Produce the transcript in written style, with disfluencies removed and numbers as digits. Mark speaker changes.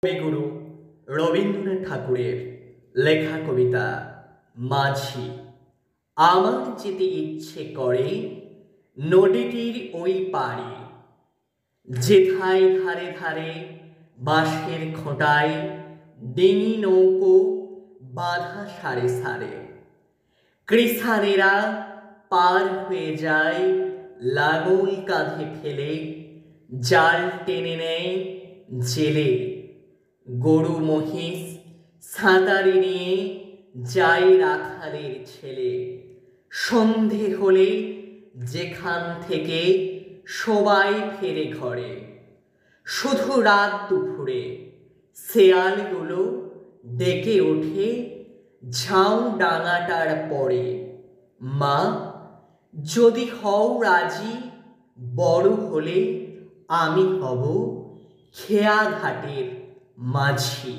Speaker 1: কবিগুরু রবীন্দ্রনাথ ঠাকুরের লেখা কবিতা মাঝি। আমার যেতে ইচ্ছে করে নদীটির ওই পারে, যেথায় ধারে ধারে বাঁশের খোঁটায় ডিঙি নৌকো বাঁধা সারে সারে। কৃষানেরা পার হয়ে যায় লাঙল কাঁধে ফেলে, জাল টেনে নেয় জেলে। গরু মহিষ সাঁতারি নিয়ে যায় রাখালের ছেলে। সন্ধে হলে যেখান থেকে সবাই ফেরে ঘরে, শুধু রাত দুপুরে শেয়ালগুলো ডেকে ওঠে ঝাউ ডাঙাটার পরে। মা, যদি হও রাজি, বড় হলে আমি হব খেয়া ঘাটের মাঝি।